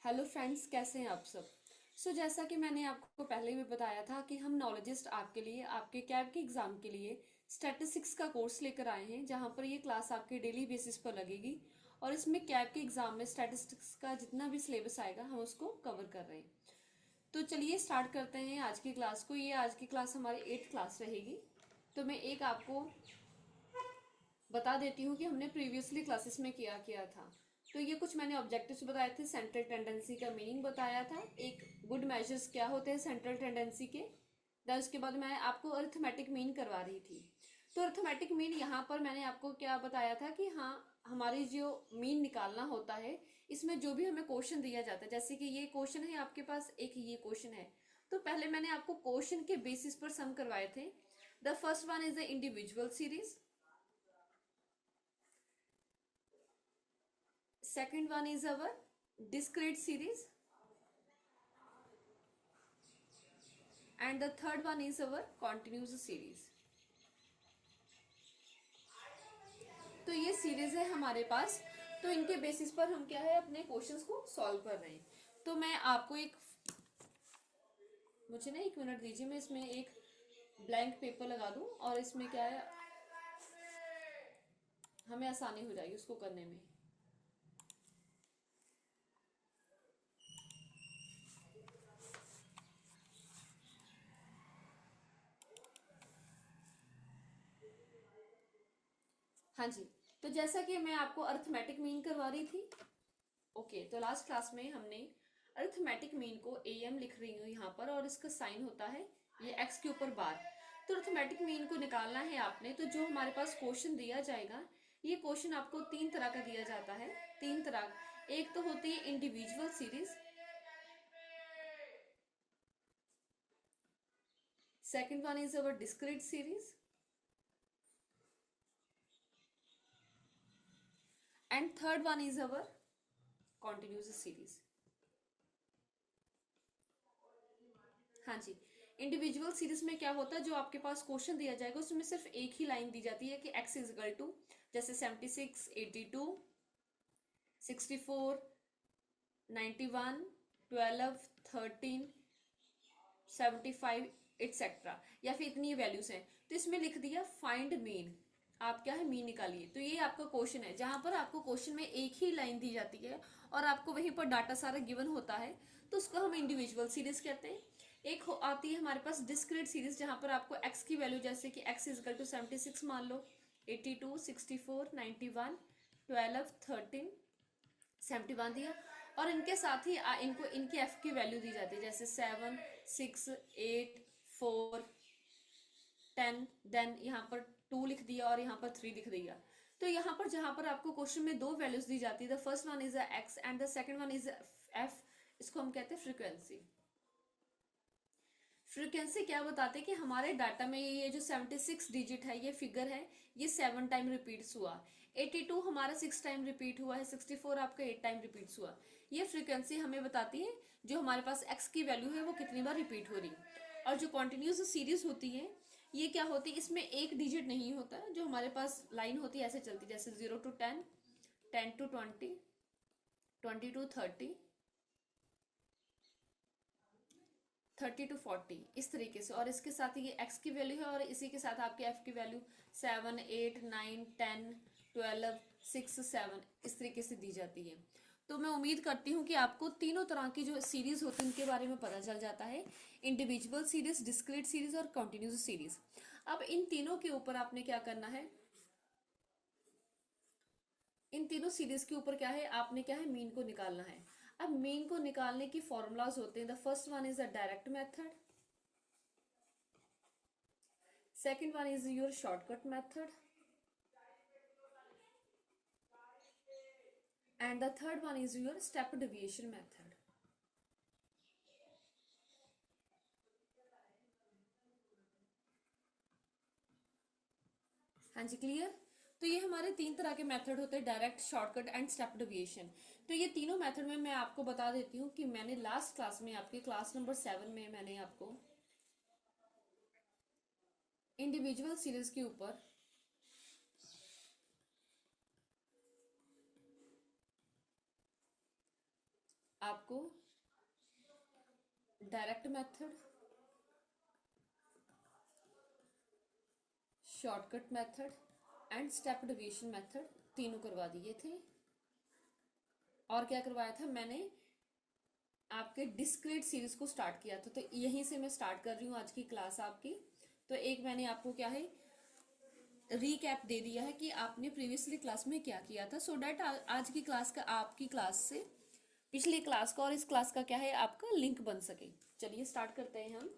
Hello friends, कैसे हैं आप सब। जैसा कि मैंने आपको पहले भी बताया था कि हम नॉलेजिस्ट आपके लिए आपके कैब के एग्ज़ाम के लिए स्टैटिस्टिक्स का कोर्स लेकर आए हैं, जहां पर ये क्लास आपके डेली बेसिस पर लगेगी। और इसमें कैब के एग्ज़ाम में स्टैटिस्टिक्स का जितना भी सिलेबस आएगा हम उसको कवर कर रहे हैं। तो चलिए स्टार्ट करते हैं आज की क्लास को। ये आज की क्लास हमारी 8th क्लास रहेगी। तो मैं एक आपको बता देती हूँ कि हमने प्रीवियसली क्लासेस में किया किया था। तो ये कुछ मैंने ऑब्जेक्टिव्स बताए थे, सेंट्रल टेंडेंसी का मीनिंग बताया था, एक गुड मेजर्स क्या होते हैं सेंट्रल टेंडेंसी के। देन उसके बाद मैं आपको अरिथमेटिक मीन करवा रही थी। तो अरिथमेटिक मीन यहाँ पर मैंने आपको क्या बताया था कि हाँ, हमारी जो मीन निकालना होता है, इसमें जो भी हमें क्वेश्चन दिया जाता है, जैसे कि ये क्वेश्चन है आपके पास, एक ये क्वेश्चन है। तो पहले मैंने आपको क्वेश्चन के बेसिस पर सम करवाए थे। The first one is the individual series, second one is our discrete series, and the third one is our continuous series। तो ये सीरीज है हमारे पास। तो इनके बेसिस पर हम क्या है अपने क्वेश्चंस को सॉल्व कर रहे हैं। तो मैं आपको एक, मुझे ना 1 मिनट दीजिए, मैं इसमें एक ब्लैंक पेपर लगा दूं और इसमें क्या है हमें आसानी हो जाएगी उसको करने में। हाँ जी। तो जैसा कि मैं आपको अरिथमेटिक मीन करवा रही थी, ओके। तो लास्ट क्लास में हमने अरिथमेटिक मीन को am लिख रही हूँ यहाँ पर, और इसका साइन होता है ये x के ऊपर बार। तो अरिथमेटिक मीन को निकालना है आपने। तो जो हमारे पास क्वेश्चन दिया जाएगा, ये क्वेश्चन आपको 3 तरह का दिया जाता है। 3 तरह, एक तो होती है individual series, second one is our discrete series, and third one is our continuous series. हाँ जी। इंडिविजुअल सीरीज में क्या होता है, जो आपके पास क्वेश्चन दिया जाएगा उसमें सिर्फ एक ही लाइन दी जाती है कि x इज इक्वल टू, जैसे 76, 82, 64, 91, 12, 13, 75 एक्सेट्रा, या फिर इतनी वैल्यूज हैं। तो इसमें लिख दिया फाइंड मीन, आप क्या है मीन निकालिए। तो ये आपका क्वेश्चन है, जहां पर आपको क्वेश्चन में एक ही लाइन दी जाती है और आपको वहीं पर डाटा सारा गिवन होता है, तो उसको हम इंडिविजुअल सीरीज कहते हैं। एक आती है हमारे पास डिस्क्रीट सीरीज, जहां पर आपको x की वैल्यू, जैसे कि x इज इक्वल टू 76 मान लो, 82, 64, 91, 12, 13, 71 दिया, और इनके साथ ही इनको इनकी f की वैल्यू दी जाती है, जैसे 7, 6, 8, 4, 10, देन यहाँ पर 2 लिख दिया और यहाँ पर 3 लिख दिया। तो यहाँ पर जहां पर आपको क्वेश्चन में 2 वैल्यूज दी जाती है, the first one is x and the second one is f, इसको हम कहते हैं फ्रीक्वेंसी। फ्रीक्वेंसी क्या बताते हैं कि हमारे डाटा में ये जो 76 डिजिट है, ये फिगर है, ये 7 टाइम रिपीट्स हुआ, 82 हमारा 6 टाइम रिपीट हुआ है, 64 आपका 8 टाइम रिपीट्स हुआ। ये फ्रीक्वेंसी हमें बताती है जो हमारे पास x की वैल्यू है वो कितनी बार रिपीट हो रही। और जो कॉन्टिन्यूस सीरीज होती है, ये क्या होती है, इसमें एक डिजिट नहीं होता, जो हमारे पास लाइन होती है ऐसे चलती, जैसे 0 to 10, 10 to 20, 20 to 30, 30 to 40, इस तरीके से। और इसके साथ ये x की वैल्यू है और इसी के साथ आपकी f की वैल्यू 7, 8, 9, 10, 12, 6, 7 इस तरीके से दी जाती है। तो मैं उम्मीद करती हूँ कि आपको तीनों तरह की जो सीरीज होती है उनके बारे में पता चल जाता है, इंडिविजुअल सीरीज, डिस्क्रीट सीरीज और कॉन्टिन्यूस सीरीज। अब इन तीनों के ऊपर आपने क्या करना है, इन तीनों सीरीज के ऊपर क्या है, आपने क्या है मीन को निकालना है। अब मीन को निकालने की फॉर्मूलाज होते हैं। The first one is a direct method, second one is your shortcut method, and the third one is your step deviation method। हाँ जी, क्लियर। तो ये हमारे 3 तरह के मेथड होते हैं, direct, shortcut and step deviation. तो ये तीनों मेथड में मैं आपको बता देती हूँ कि मैंने लास्ट क्लास में, आपके क्लास नंबर 7 में, मैंने आपको इंडिविजुअल सीरीज के ऊपर आपको direct method, shortcut method and step deviation method तीनों करवा दिए थे। और क्या करवाया था मैंने, आपके डिस्क्रीट सीरीज को स्टार्ट किया था। तो यहीं से मैं स्टार्ट कर रही हूँ आज की क्लास आपकी। तो एक मैंने आपको क्या है रीकैप दे दिया है कि आपने प्रीवियसली क्लास में क्या किया था, सो डैट आज की क्लास का आपकी क्लास से पिछली क्लास का और इस क्लास का क्या है आपका लिंक बन सके। चलिए स्टार्ट करते हैं हम।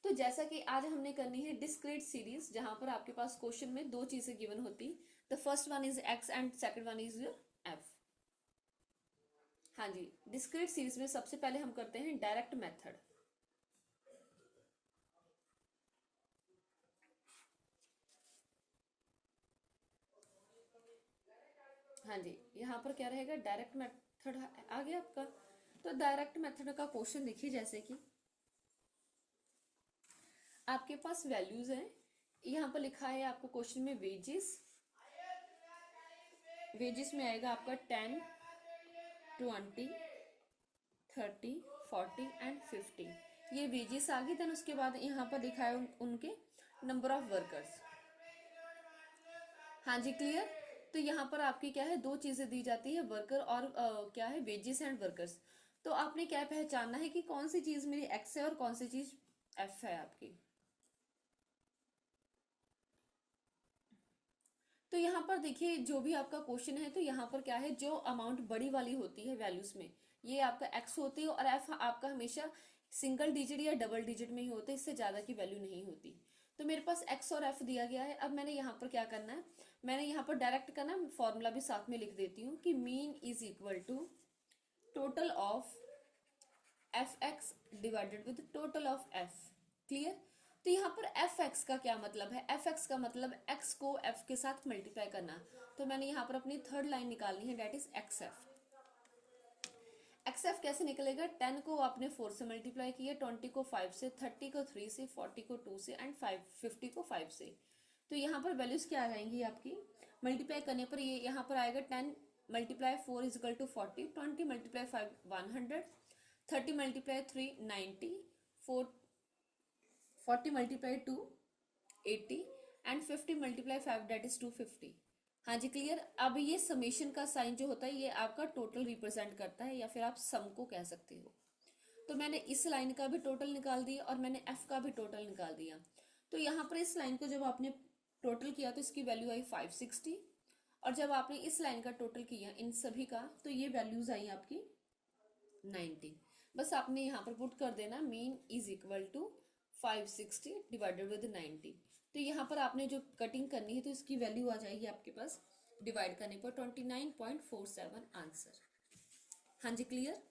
तो जैसा कि आज हमने करनी है डिस्क्रीट सीरीज, जहां पर आपके पास क्वेश्चन में दो चीजें गिवन होती। The first one is x and second one is your F. हाँ जी, डिस्क्रीट सीरीज में सबसे पहले हम करते हैं डायरेक्ट मेथड। हाँ जी, यहाँ पर क्या रहेगा, डायरेक्ट मेथड आ गया आपका। तो डायरेक्ट मेथड का क्वेश्चन देखिए, जैसे कि आपके पास वैल्यूज हैं, यहाँ पर लिखा है आपको क्वेश्चन में वेजेस। वेजेस में आएगा आपका 10, 20, 30, 40 एंड 50। ये वेजेस आ गई। देन उसके बाद यहाँ पर लिखा है उनके नंबर ऑफ वर्कर्स। हाँ जी, क्लियर। तो यहाँ पर आपकी क्या है, दो चीजें दी जाती है, वर्कर और क्या है वेजेस एंड वर्कर्स। तो आपने क्या पहचानना है कि कौन सी चीज मेरी एक्स है और कौन सी चीज एफ है आपकी। तो यहाँ पर देखिए, जो भी आपका क्वेश्चन है, तो यहाँ पर क्या है, जो अमाउंट बड़ी वाली होती है वैल्यूज में, ये आपका एक्स होती है और एफ आपका हमेशा सिंगल डिजिट या डबल डिजिट में ही होता है, इससे ज्यादा की वैल्यू नहीं होती। तो मेरे पास एक्स और एफ दिया गया है। अब मैंने यहाँ पर क्या करना है, मैंने यहाँ पर डायरेक्ट का ना फॉर्मूला भी साथ में लिख देती हूँ कि mean is equal to total of F X divided with total of F. Clear. तो यहाँ पर एफ एक्स का क्या मतलब है, एफ एक्स का मतलब एक्स को एफ के साथ मल्टीप्लाई करना। तो मैंने यहाँ पर अपनी थर्ड लाइन निकालनी है, that is X F. X F कैसे निकलेगा, 10 को आपने 4 से मल्टीप्लाई किया, 20 को 5 से, 30 को 3 से, 40 को 2 से एंड 50 को 5 से। तो यहाँ पर वैल्यूज क्या आ जाएंगी आपकी, मल्टीप्लाई करने पर ये यहाँ पर आएगा 10 multiply 4 is equal to 40, 20 multiply 5 100, 30 multiply 3 90, 40 multiply 2 80 and 50 multiply 5 that is 250। हाँ जी, क्लियर। अब ये समेशन का साइन जो होता है ये आपका टोटल रिप्रेजेंट करता है, या फिर आप सम को कह सकते हो। तो मैंने इस लाइन का भी टोटल निकाल दिया और मैंने एफ का भी टोटल निकाल दिया। तो यहाँ पर इस लाइन को जब आपने टोटल किया तो इसकी वैल्यू आई 560, और जब आपने इस लाइन का टोटल किया इन सभी का तो ये वैल्यूज आई आपकी 90। बस आपने यहाँ पर पुट कर देना mean is equal to 560 divided with 90। तो यहाँ पर आपने जो कटिंग करनी है तो इसकी वैल्यू आ जाएगी आपके पास डिवाइड करने पर 29.47 आंसर। हाँ जी, क्लियर।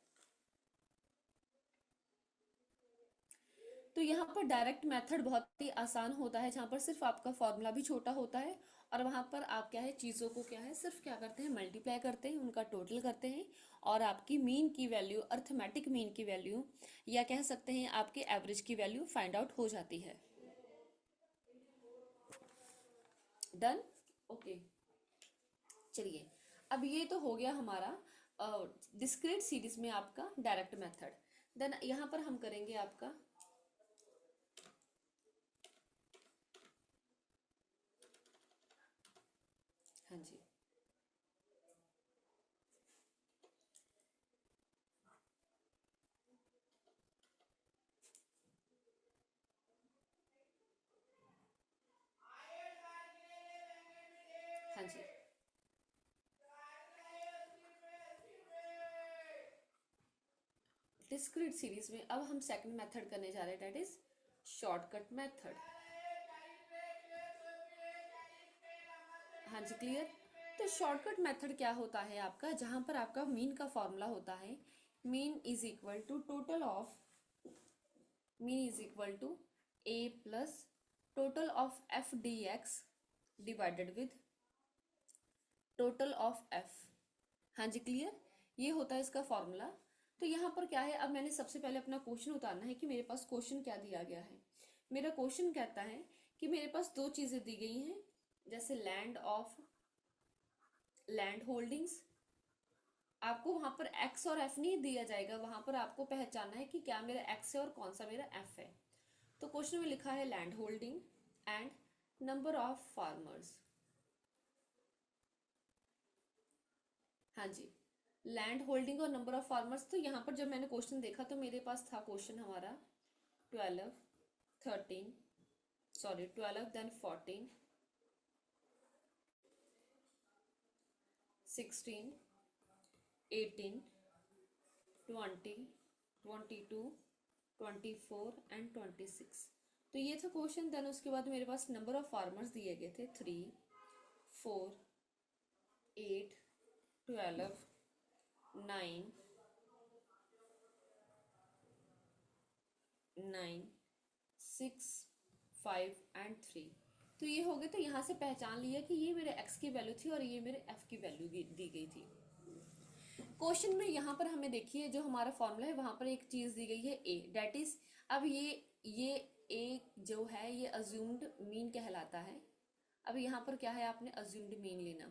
तो यहाँ पर डायरेक्ट मेथड बहुत ही आसान होता है, जहाँ पर सिर्फ आपका फॉर्मूला भी छोटा होता है और वहां पर आप क्या है चीज़ों को क्या है सिर्फ क्या करते हैं मल्टीप्लाई करते हैं, उनका टोटल करते हैं और आपकी मीन की वैल्यू, अर्थमेटिक मीन की वैल्यू या कह सकते हैं आपके एवरेज की वैल्यू फाइंड आउट हो जाती है। Done, okay. चलिए, अब ये तो हो गया हमारा डिस्क्रीट सीरीज में आपका डायरेक्ट मेथड। देन यहाँ पर हम करेंगे आपका हाँ जी हाँ जी डिस्क्रीट सीरीज में अब हम सेकंड मेथड करने जा रहे हैं, दैट इज शॉर्टकट मेथड। हाँ जी, क्लियर। तो शॉर्टकट मेथड क्या होता है आपका, जहां पर आपका मीन का फॉर्मूला होता है mean is equal to total of mean is equal to A plus total of F D X divided with total of F. हाँ जी, क्लियर। ये होता है इसका फॉर्मूला। तो यहाँ पर क्या है, अब मैंने सबसे पहले अपना क्वेश्चन उतारना है कि मेरे पास क्वेश्चन क्या दिया गया है। मेरा क्वेश्चन कहता है कि मेरे पास दो चीजें दी गई हैं, जैसे लैंड होल्डिंग्स आपको वहां पर एक्स और एफ नहीं दिया जाएगा, वहां पर आपको पहचानना है कि क्या मेरा एक्स है और कौन सा मेरा एफ है। तो क्वेश्चन में लिखा है land holding and number of farmers. हाँ जी, लैंड होल्डिंग और नंबर ऑफ फार्मर्स। तो यहाँ पर जब मैंने क्वेश्चन देखा तो मेरे पास था क्वेश्चन हमारा 12, 13, सॉरी 12 देन 14, 16, 18, 20, 22, 24 एंड 26। तो ये था क्वेश्चन। देन उसके बाद मेरे पास नंबर ऑफ फार्मर्स दिए गए थे 3, 4, 8, 12, 9, 9, 6, 5 एंड 3। तो ये हो गए। तो यहाँ से पहचान लिया कि ये मेरे x की वैल्यू थी और ये मेरे f की वैल्यू दी गई थी। क्वेश्चन में यहाँ पर हमें देखिए जो हमारा फॉर्मूला है वहां पर एक चीज दी गई है a, डेट इज, अब ये a जो है ये अज्यूम्ड मीन कहलाता है। अब यहाँ पर क्या है, आपने अज्यूम्ड मीन लेना।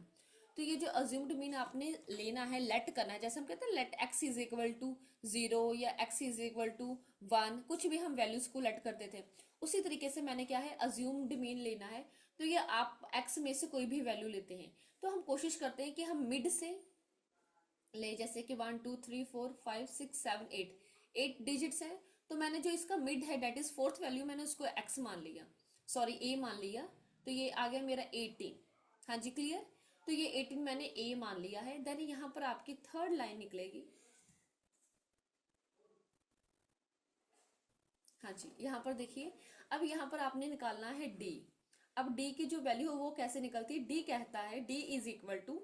तो ये जो अज्यूम्ड मीन आपने लेना है, लेट करना है, जैसे हम कहते हैं let X is equal to 0 या एक्स इज इक्वल टू 1, कुछ भी हम वैल्यूज को लेट करते थे, उसी तरीके से मैंने क्या है अज्यूम्ड मीन लेना है। तो ये आप एक्स में से कोई भी वैल्यू लेते हैं, तो हम कोशिश करते हैं कि हम मिड से ले, जैसे कि 1 2 3 4 5 6 7 8, 8 डिजिट्स है। तो मैंने जो इसका मिड है डेट इज फोर्थ वैल्यू, मैंने उसको एक्स मान लिया, सॉरी ए मान लिया। तो ये आ गया मेरा 18। हाँ जी क्लियर। तो ये 18 मैंने ए मान लिया है। देन यहाँ पर आपकी थर्ड लाइन निकलेगी। हाँ जी, यहाँ पर देखिए, अब यहाँ पर आपने निकालना है डी। अब डी की जो वैल्यू है वो कैसे निकलती है, डी कहता है D is equal to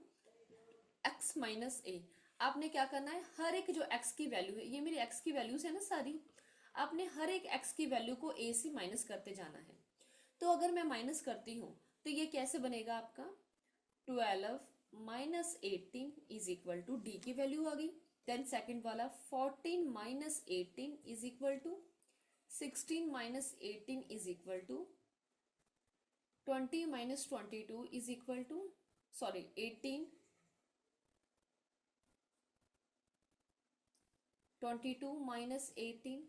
X minus A. आपने क्या करना है, हर एक जो एक्स की वैल्यू है, ये मेरी एक्स की वैल्यूज है ना सारी, आपने हर एक एक्स की वैल्यू को ए से माइनस करते जाना है। तो अगर मैं माइनस करती हूँ तो ये कैसे बनेगा आपका, 12 minus 18 is equal to D की वैल्यू आ गई। देन सेकंड वाला 14 minus 18 is equal to 16 minus 18 is equal to 20 minus 22 is equal to, sorry 18, 22 minus 18,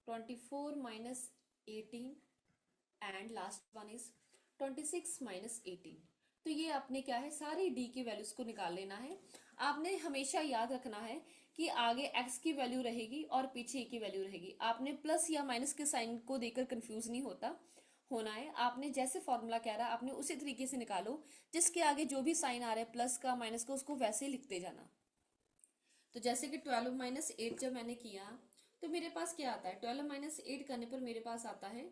24 minus 18 and last one is 26 minus 18। तो ये आपने क्या है सारी डी की वैल्यूज को निकाल लेना है। आपने हमेशा याद रखना है कि आगे एक्स की वैल्यू रहेगी और पीछे की वैल्यू रहेगी। आपने प्लस या माइनस के साइन को देकर कंफ्यूज नहीं होना है। आपने जैसे फॉर्मूला कह रहा है आपने उसी तरीके से निकालो, जिसके आगे जो भी साइन आ रहा है प्लस का माइनस का उसको वैसे ही लिखते जाना। तो जैसे कि 12 माइनस 8 जब मैंने किया तो मेरे पास क्या आता है, 12 माइनस 8 करने पर मेरे पास आता है,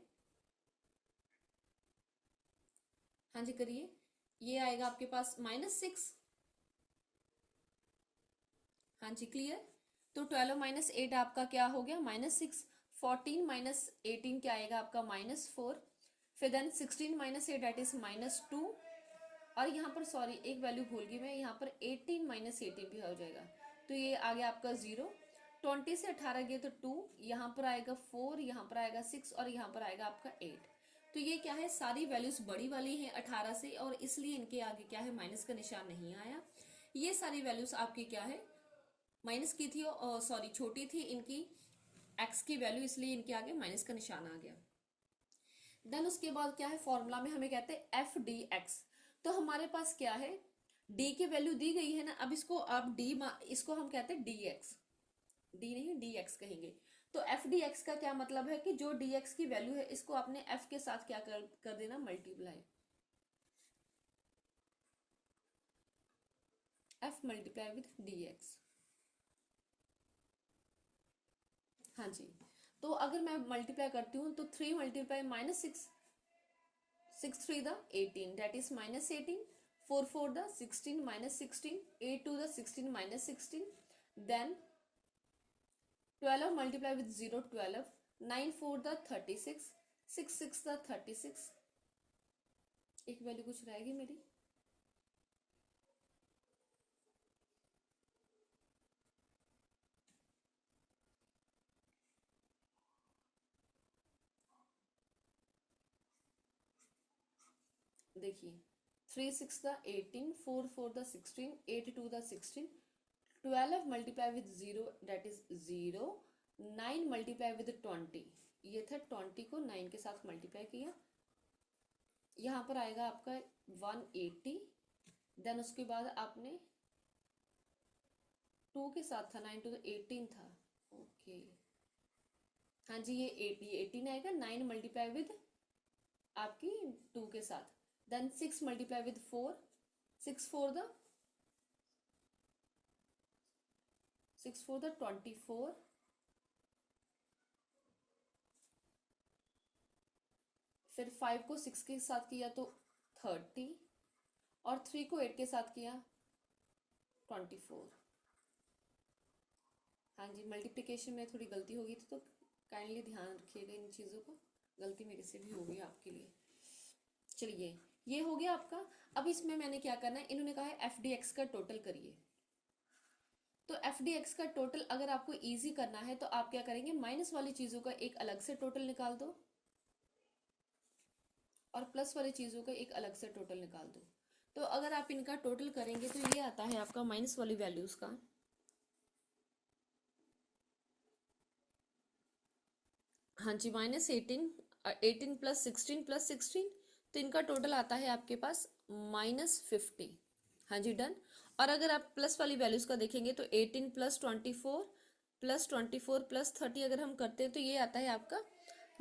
हाँ जी करिए, ये आएगा आपके पास -6। हाँ जी क्लियर। तो 12 माइनस 8 आपका क्या हो गया, -6। 14 माइनस 18 क्या आएगा आपका, -4। फिर देन 16 माइनस 8 डेट इज -2। और यहाँ पर सॉरी एक वैल्यू भूल गई मैं, यहाँ पर 18 माइनस 18 भी हो जाएगा। तो ये आ गया आपका 0। 20 से 18 गए तो 2, यहाँ पर आएगा 4, यहाँ पर आएगा 6 और यहाँ पर आएगा आपका 8। तो ये क्या है सारी वैल्यूज बड़ी वाली हैं 18 से, और इसलिए इनके आगे क्या है माइनस का निशान नहीं आया। ये सारी वैल्यूज आपकी क्या है माइनस की थी, और सॉरी छोटी थी इनकी एक्स की वैल्यू, इसलिए इनके आगे माइनस का निशान आ गया। देन उसके बाद क्या है फॉर्मूला में हमें कहते हैं एफ डी एक्स। तो हमारे पास क्या है, डी की वैल्यू दी गई है ना, अब इसको आप डी, इसको हम कहते हैं डी एक्स, डी नहीं डी एक्स कहेंगे। तो एफ डी एक्स का क्या मतलब है कि जो डी एक्स की वैल्यू है इसको आपने एफ के साथ क्या कर देना, multiply, F multiply with D x. हाँ जी, तो अगर मैं मल्टीप्लाई करती हूँ तो 3 multiply -6, 6 3 the 18 that is -18, 4 4 the 16 -16, 8 2 the 16 -16, then 12 multiply with 0 12, 9 4 the 36, 6 6 the 36। एक वैल्यू कुछ रहेगी मेरी, देखिए 3 6 द 18, 4 4 द 16, 8 2 द 16, 12 multiply with 0 that is 0, 9 multiply with 20, ये था 20 को 9 के साथ मल्टीप्लाई किया, यहाँ पर आएगा आपका 180, देन उसके बाद आपने 2 के साथ था, 9 टू 18 था, ओके हाँ जी ये 18 आएगा, 9 मल्टीप्लाई विद आपकी 2 के साथ, देन 6 मल्टीप्लाई विद 4, 6 फोर द 24, फिर 5 को 6 के साथ किया तो 30, और 3 को 8 के साथ किया 24। हाँ जी मल्टीप्लिकेशन में थोड़ी गलती हो गई थी, तो काइंडली ध्यान रखिएगा इन चीज़ों को, गलती मेरे से भी हो गई आपके लिए। चलिए ये हो गया आपका। अब इसमें मैंने क्या करना है, इन्होंने कहा है एफ डी एक्स का टोटल करिए, तो एफ डी एक्स का टोटल अगर आपको इजी करना है तो आप क्या करेंगे, माइनस वाली चीज़ों का एक अलग से टोटल निकाल दो और प्लस वाली चीज़ों का एक अलग से टोटल निकाल दो। तो अगर आप इनका टोटल करेंगे तो ये आता है आपका माइनस वाली वैल्यूज़ का, हाँ जी -18, 18 प्लस 16 प्लस 16, तो इनका टोटल आता है आपके पास -50। हाँ जी डन। और अगर आप प्लस वाली वैल्यूज का देखेंगे तो 18 प्लस 24 प्लस 24 प्लस 30 अगर हम करते हैं तो ये आता है आपका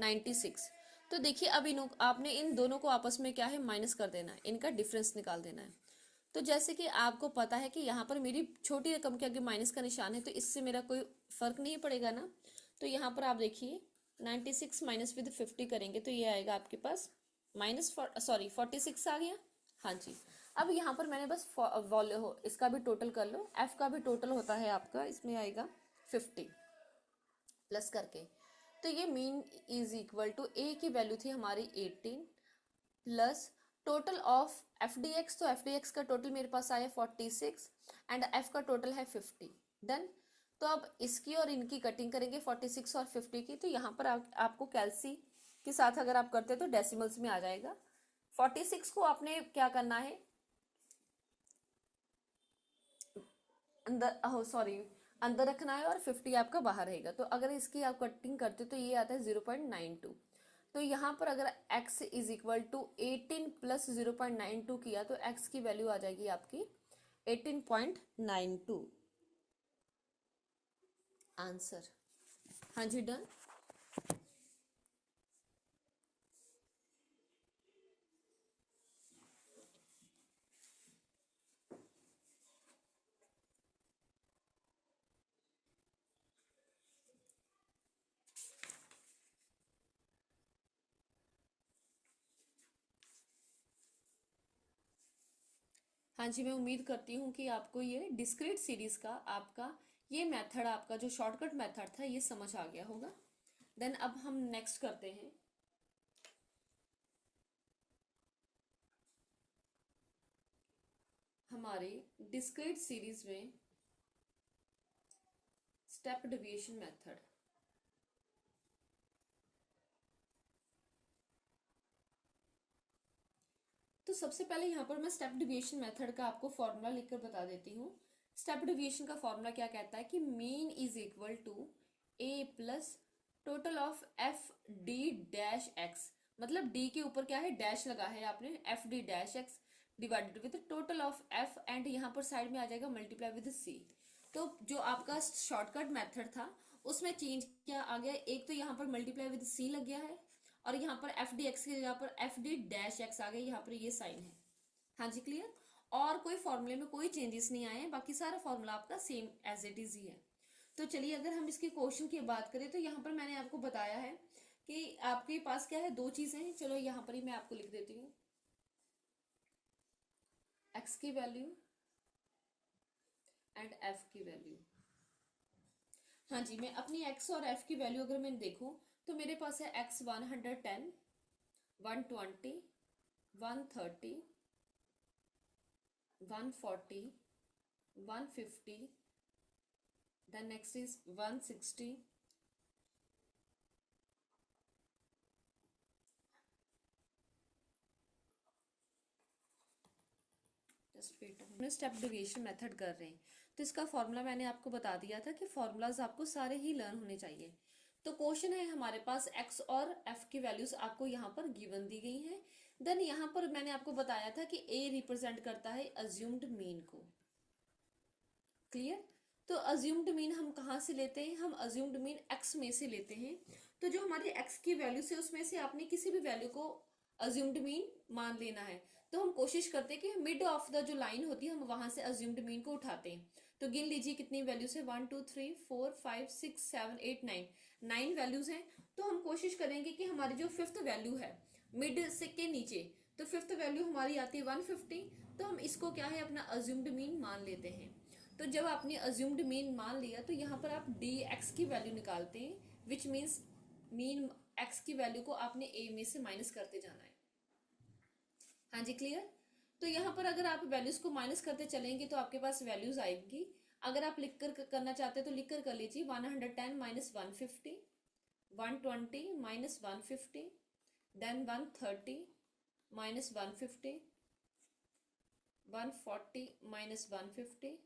96। तो देखिए अब इन आपने इन दोनों को आपस में क्या है माइनस कर देना है, इनका डिफरेंस निकाल देना है। तो जैसे कि आपको पता है कि यहाँ पर मेरी छोटी रकम के आगे माइनस का निशान है, तो इससे मेरा कोई फर्क नहीं पड़ेगा ना। तो यहाँ पर आप देखिए 96 माइनस विद 50 करेंगे तो ये आएगा आपके पास -46 आ गया। हाँ जी अब यहाँ पर मैंने बस इसका भी टोटल कर लो, एफ का भी टोटल होता है आपका, इसमें आएगा 50 प्लस करके, तो ये mean is equal to A की वैल्यू थी हमारी 18 plus total of F D x, तो एफ डी एक्स का टोटल मेरे पास आया 46 एंड एफ का टोटल है 50 डन। तो अब इसकी और इनकी कटिंग करेंगे 46 और 50 की, तो यहाँ पर आपको कैलसी के साथ अगर आप करते तो डेसिमल्स में आ जाएगा। 46 को आपने क्या करना है अंदर, सॉरी अंदर रखना है और 50 आपका बाहर रहेगा। तो अगर इसकी आप कटिंग करते तो ये आता है 0.92। तो यहाँ पर अगर x is equal to 18 plus 0.92 किया तो x की वैल्यू आ जाएगी आपकी 18.92 आंसर। हाँ जी डन। हाँ जी मैं उम्मीद करती हूँ कि आपको ये डिस्क्रीट सीरीज का आपका ये मेथड, आपका जो शॉर्टकट मेथड था ये समझ आ गया होगा। देन अब हम नेक्स्ट करते हैं हमारे डिस्क्रीट सीरीज में स्टेप डेविएशन मेथड। तो सबसे पहले यहाँ पर मैं स्टेप डेविएशन मेथड का आपको फॉर्मूला लिखकर बता देती हूँ। स्टेप डेविएशन का फॉर्मूला क्या कहता है कि mean is equal to A plus total of F D dash X, मतलब डी के ऊपर क्या है डैश लगा है आपने, F D dash X divided with total of F, and यहाँ पर साइड में आ जाएगा मल्टीप्लाई विद सी। तो जो आपका शॉर्टकट मेथड था उसमें चेंज क्या आ गया, एक तो यहाँ पर मल्टीप्लाई विद सी लग गया है और यहाँ पर एफ डी एक्स की जगह पर एफ डी डैश एक्स आ गया, यहाँ पर ये साइन है। हाँ जी क्लियर। और कोई फॉर्मूले में कोई चेंजेस नहीं आए हैं, बाकी सारा फॉर्मूला आपका सेम एज इट इज ही है। तो चलिए अगर हम इसके क्वेश्चन की बात करें तो यहाँ पर मैंने आपको बताया है कि आपके पास क्या है, दो चीजें हैं। चलो यहाँ पर ही मैं आपको लिख देती हूँ, एक्स की वैल्यू एंड एफ की वैल्यू। हाँ जी मैं अपनी एक्स और एफ की वैल्यू अगर मैं देखूं तो मेरे पास है X 110, 120, 130, 140, 150, then next is 160, just wait, step deviation method कर रहे हैं तो इसका फॉर्मूला मैंने आपको बता दिया था कि फॉर्मूलाज आपको सारे ही लर्न होने चाहिए। तो क्वेश्चन है हमारे पास x और f की वैल्यूज आपको यहाँ पर गिवन दी गई हैं। देन यहाँ पर मैंने आपको बताया था कि a रिप्रेजेंट करता है अज्यूम्ड मीन को। क्लियर? तो अज्यूम्ड मीन हम कहाँ से लेते हैं? हम अज्यूम्ड मीन x में से लेते हैं। तो जो हमारी x की वैल्यू है उसमें से आपने किसी भी वैल्यू को अज्यूम्ड मीन मान लेना है। तो हम कोशिश करते हैं कि मिड ऑफ द जो लाइन होती है हम वहां से अज्यूम्ड मीन को उठाते हैं। तो गिन लीजिए कितनी वैल्यूज है, 1 2 3 4 5 6 7 8 9, 9 वैल्यूज हैं। तो हम कोशिश करेंगे कि हमारी जो फिफ्थ वैल्यू है मिड से के नीचे, तो फिफ्थ वैल्यू हमारी आती है 150। तो हम इसको क्या है अपना अज्यूम्ड मीन मान लेते हैं। तो जब आपने अज्यूम्ड मीन मान लिया तो यहाँ पर आप डी एक्स की वैल्यू निकालते हैं, विच मीन्स मीन एक्स की वैल्यू को आपने ए में से माइनस करते जाना है। हाँ जी, क्लियर? तो यहाँ पर अगर आप वैल्यूज को माइनस करते चलेंगे तो आपके पास वैल्यूज आएंगी। अगर आप लिख कर करना चाहते हैं तो लिख कर लीजिए 110 minus 150, 120 minus 150, then 130 minus 150, 140 minus 150,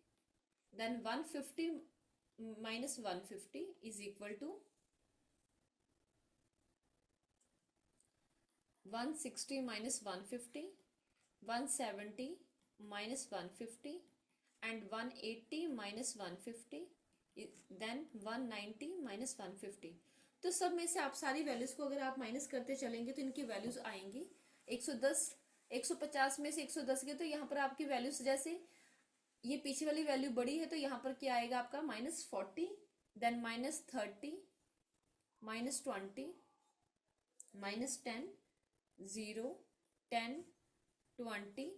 then 150 minus 150 is equal to 160 minus 150, 170 minus 150 and 180 minus 150, then 190 minus 150। तो सब में से आप सारी वैल्यूज को अगर आप माइनस करते चलेंगे तो इनकी वैल्यूज आएंगी 110, 150 में से 110 के, तो यहाँ पर आपकी वैल्यूज जैसे ये पीछे वाली वैल्यू बड़ी है तो यहाँ पर क्या आएगा आपका -40, देन -30, -20, -10, 0, 10, 20,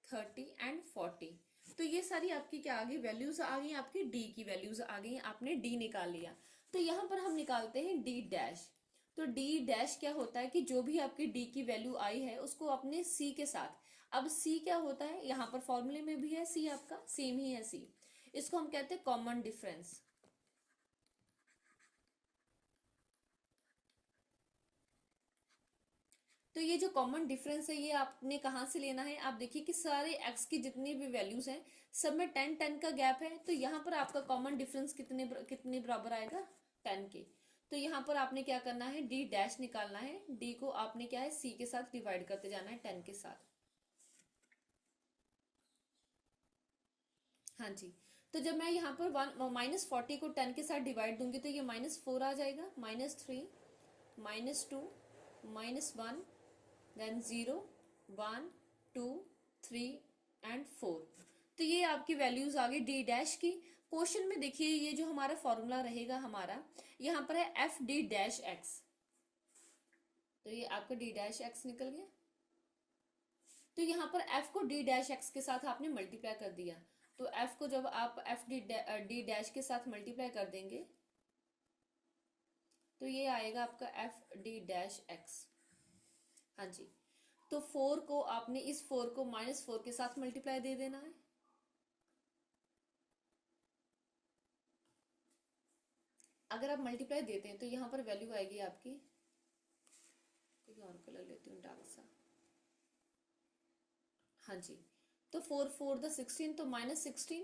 30 एंड 40। तो ये सारी आपकी क्या आ गई वैल्यूज आ गई, आपकी डी की वैल्यूज आ गई, आपने डी निकाल लिया। तो यहाँ पर हम निकालते हैं डी डैश। तो डी डैश क्या होता है कि जो भी आपकी डी की वैल्यू आई है उसको अपने सी के साथ, अब सी क्या होता है यहाँ पर फॉर्मूले में भी है सी, आपका सेम ही है सी, इसको हम कहते हैं कॉमन डिफरेंस। तो ये जो कॉमन डिफरेंस है ये आपने कहाँ से लेना है? आप देखिए कि सारे एक्स की जितनी भी वैल्यूज हैं सब में 10 10 का गैप है। तो यहाँ पर आपका कॉमन डिफरेंस कितने बराबर आएगा? 10 के। तो यहाँ पर आपने क्या करना है, डी डैश निकालना है। डी को आपने क्या है सी के साथ डिवाइड करते जाना है 10 के साथ। हाँ जी, तो जब मैं यहाँ पर -40 को 10 के साथ डिवाइड दूंगी तो ये -4 आ जाएगा, -3, -2, -1, देन 0, 1, 2, 3 एंड 4। तो ये आपकी वैल्यूज आ गई डी डैश की। क्वेश्चन में देखिए ये जो हमारा फॉर्मूला रहेगा हमारा यहाँ पर है एफ डी डैश एक्स। तो ये आपका डी डैश एक्स निकल गया। तो यहाँ पर f को d डैश x के साथ आपने मल्टीप्लाई कर दिया। तो f को जब आप एफ डी डैश के साथ मल्टीप्लाई कर देंगे तो ये आएगा आपका एफ डी डैश x। हाँ जी, तो 4 को आपने इस 4 को -4 के साथ मल्टीप्लाई दे देना है। अगर आप मल्टीप्लाई देते हैं तो यहाँ पर वैल्यू आएगी आपकी, कोई और कलर लेती हूँ डार्क सा। हाँ जी, तो 4 4 द 16, तो -16,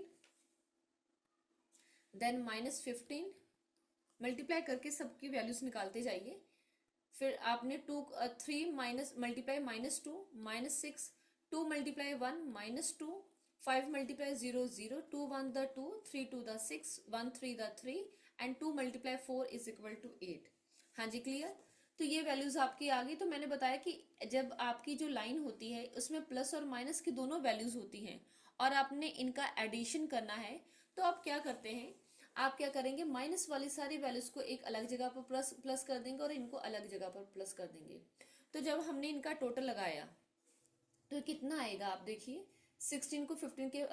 देन -15, मल्टीप्लाई करके सबकी वैल्यूज निकालते जाइए। फिर आपने 3 माइनस मल्टीप्लाई -2, -6, 2 मल्टीप्लाई 1, -2, 5 मल्टीप्लाई 0 0, 2 1 द 2, 3 2 द 6, 1 3 द 3 and 2 multiply 4 is equal to 8। हाँ जी, क्लियर? तो ये वैल्यूज आपकी आ गई। तो मैंने बताया कि जब आपकी जो लाइन होती है उसमें प्लस और माइनस की दोनों वैल्यूज होती हैं और आपने इनका एडिशन करना है, तो आप क्या करते हैं, आप क्या करेंगे माइनस वाली सारी वैल्यूज को एक अलग जगह पर प्लस प्लस कर देंगे और इनको अलग जगह पर प्लस कर देंगे। तो जब हमने इनका टोटल लगाया तो कितना आएगा आप देखिए, 16 को 15 के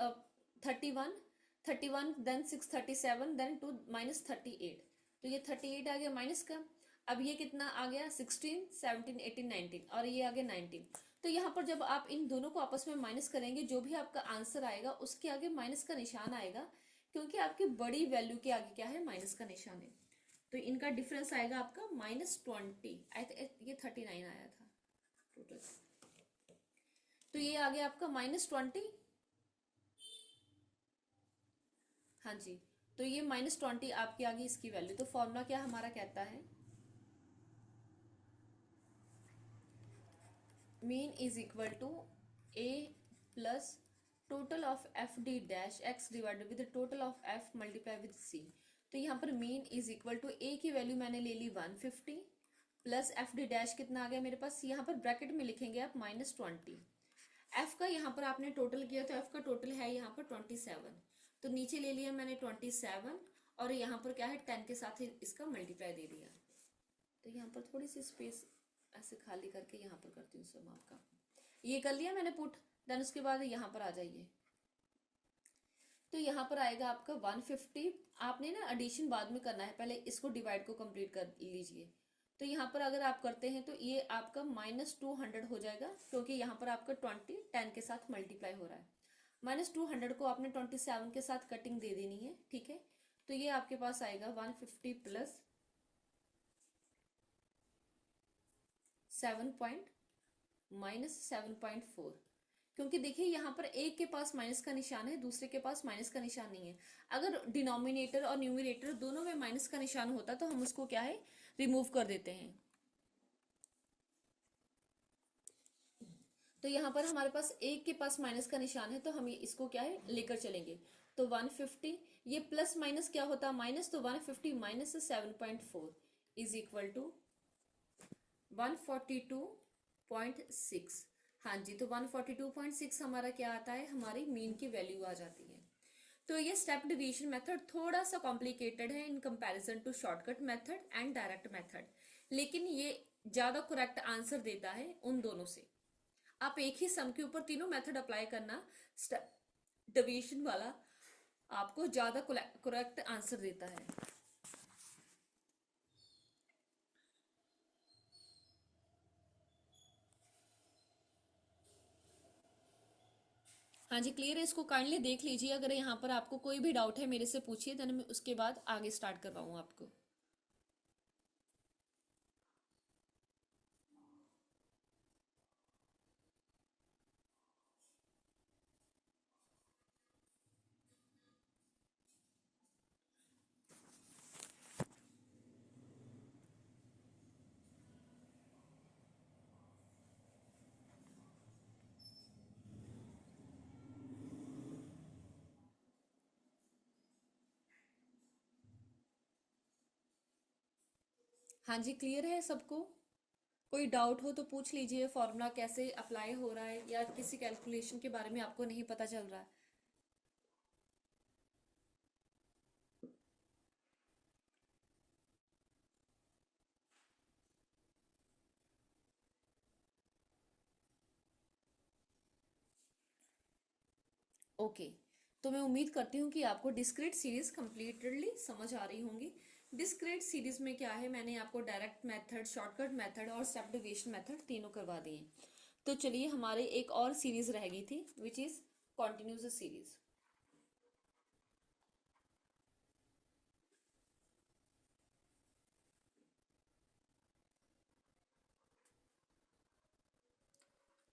31, 31 देन 6 37 देन 2 -38। तो ये 38 आ गया माइनस का। अब ये कितना आ गया 16 17 18 19 और ये आ गया 19। तो यहाँ पर जब आप इन दोनों को आपस में माइनस करेंगे जो भी आपका आंसर आएगा उसके आगे माइनस का निशान आएगा, क्योंकि आपकी बड़ी वैल्यू के आगे क्या है माइनस का निशान है। तो इनका डिफरेंस आएगा आपका -20। ये 39 आया था टोटल। तो ये आ गया आपका -20 हाँ जी, तो ये -20 आपके आगे इसकी वैल्यू, तो फॉर्मूला क्या हमारा कहता है, mean is equal to A plus total of F D dash X divided with total of F multiply with C. तो यहाँ पर mean is equal to A की वैल्यू मैंने ले ली 150 प्लस एफ डी डैश कितना आ गया मेरे पास, यहाँ पर ब्रैकेट में लिखेंगे आप -20। एफ का यहाँ पर आपने टोटल किया तो एफ का टोटल है यहाँ पर 27, तो नीचे ले लिया मैंने 27 और यहाँ पर क्या है 10 के साथ ही इसका मल्टीप्लाई दे दिया। तो यहाँ पर थोड़ी सी स्पेस ऐसे खाली करके यहाँ पर करती हूँ सम आपका, ये कर लिया मैंने पुट, देन उसके बाद यहाँ पर आ जाइए। तो यहाँ पर आएगा आपका 150, आपने ना एडिशन बाद में करना है, पहले इसको डिवाइड को कंप्लीट कर लीजिए। तो यहाँ पर अगर आप करते हैं तो ये आपका -200 हो जाएगा, क्योंकि यहाँ पर आपका 10 के साथ मल्टीप्लाई हो रहा है। -200 को आपने 27 के साथ कटिंग दे देनी है, ठीक है। तो ये आपके पास आएगा 150 प्लस 7.4, क्योंकि देखिए यहाँ पर एक के पास माइनस का निशान है, दूसरे के पास माइनस का निशान नहीं है। अगर डिनोमिनेटर और न्यूमरेटर दोनों में माइनस का निशान होता तो हम उसको क्या है रिमूव कर देते हैं। तो यहाँ पर हमारे पास एक के पास माइनस का निशान है, तो हम इसको क्या है लेकर चलेंगे। तो 150, ये प्लस माइनस क्या होता है माइनस, तो 150 माइनस 7.4 इज इक्वल टू 142.6। हाँ जी, तो 142.6 हमारा क्या आता है, हमारी मीन की वैल्यू आ जाती है। तो ये स्टेप डिवीजन मेथड थोड़ा सा कॉम्प्लिकेटेड है in comparison to shortcut method and direct method, लेकिन ये ज्यादा करेक्ट आंसर देता है उन दोनों से। आप एक ही सम के ऊपर तीनों मेथड अप्लाई करना, स्टेप डिवीजन वाला आपको ज्यादा करेक्ट आंसर देता है। हाँ जी, क्लियर है, इसको काइंडली देख लीजिए। अगर यहाँ पर आपको कोई भी डाउट है मेरे से पूछिए, देन मैं उसके बाद आगे स्टार्ट करवाऊँ आपको। हाँ जी, क्लियर है सबको? कोई डाउट हो तो पूछ लीजिए, फॉर्मूला कैसे अप्लाई हो रहा है या किसी कैलकुलेशन के बारे में आपको नहीं पता चल रहा है। ओके, तो मैं उम्मीद करती हूँ कि आपको डिस्क्रीट सीरीज कंप्लीटली समझ आ रही होंगी। डिस्क्रीट सीरीज में क्या है, मैंने आपको डायरेक्ट मेथड, शॉर्टकट मेथड और स्टेप डिवीजन मेथड तीनों करवा दिए। तो चलिए, हमारे एक और सीरीज रह गई थी विच इज कॉन्टिन्यूस सीरीज।